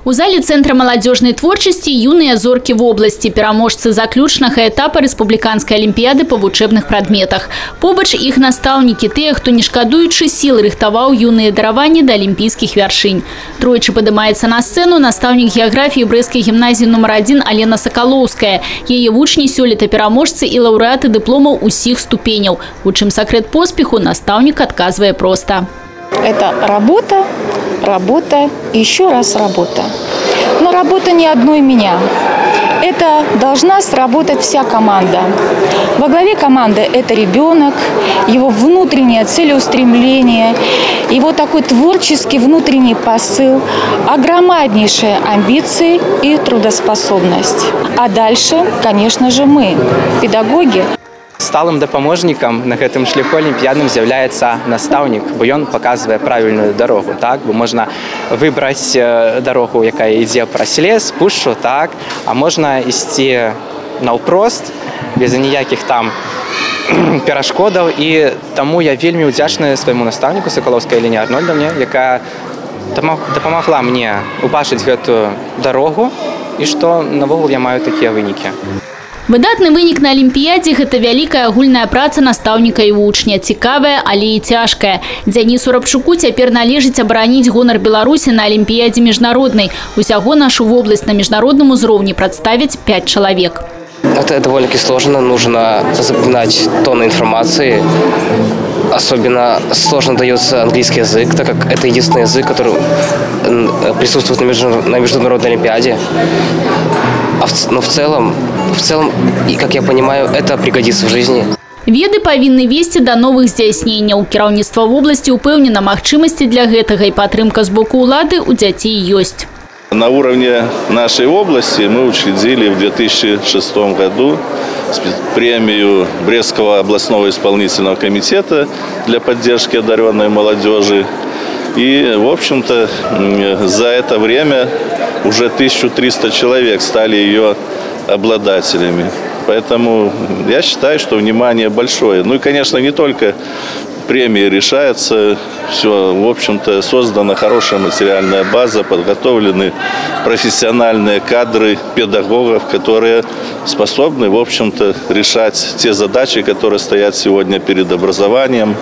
У зале Центра молодежной творчести юные зорки в области, пераможцы заключнага этапа республиканской олимпиады по вучебных предметах. Побач их наставники, те, кто не шкадуючи сил, рихтовал юные дарования до олимпийских вершин. Тройче поднимается на сцену наставник географии Брестской гимназии номер 1 Алена Соколовская. Ее вучни сёлета пераможцы и лауреаты дипломов усих ступеней. У чем секрет поспеху наставник отказывая просто. Это работа, работа и еще раз работа. Но работа не одной меня. Это должна сработать вся команда. Во главе команды это ребенок, его внутреннее целеустремление, его такой творческий внутренний посыл, огромнейшие амбиции и трудоспособность. А дальше, конечно же, мы, педагоги. Сталым дапаможнікам на гэтым шляху алімпіядным з'яўляецца настаўнік, бо ён паказвае правільную дарогу, так? Бо можна выбраць дарогу, якая ідзе праз лес, пушчу, так? А можна ісці наўпрост, без ніякіх там перашкодаў. І таму я вельмі ўдзячны свайму настаўніку Соколовскай Алене Арнольдаўне, якая дапамагла мне убачыць гэтую дарогу і што навогул я маю такія вынікі. Выдатны вынік на Олимпиаде – это великая агульная праца настаўніка і вучня. Цікавая, але і цяжкая. Дзянісу Рабчуку цяпер належыць абараніць гонар Беларусі на Олимпиаде міжнароднай. Усяго нашу область на международном уровне представить 5 человек. Это довольно-таки сложно. Нужно запоминать тонны информации. Особенно сложно дается английский язык, так как это единственный язык, который присутствует на международной олимпиаде. Но в целом, и как я понимаю, это пригодится в жизни. Веды павінны весці до новых здзяйсненняў. Кіраўніцтва вобласці ўпэўнена, магчымасці для гэтага і падтрымка з боку ўлады у дзяцей ёсць. На уровне нашей области мы учредили в 2006 году премию Брестского областного исполнительного комитета для поддержки одаренной молодежи. И, в общем-то, за это время уже 1300 человек стали ее обладателями. Поэтому я считаю, что внимание большое. Ну и, конечно, не только премии решается, все, в общем-то, создана хорошая материальная база, подготовлены профессиональные кадры педагогов, которые способны, в общем-то, решать те задачи, которые стоят сегодня перед образованием.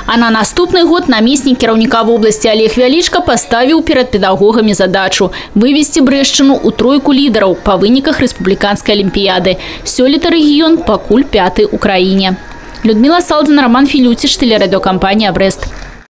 А на наступный год наместник кіраўніка вобласці Олег Вялічка поставил перед педагогами задачу вывести Брэшчыну у тройку лидеров по выніках республиканской олимпиады. Сёлета регион пакуль 5-й у краіне. Людмила Салдина, Роман Филютич, телерадиокомпания «Брест».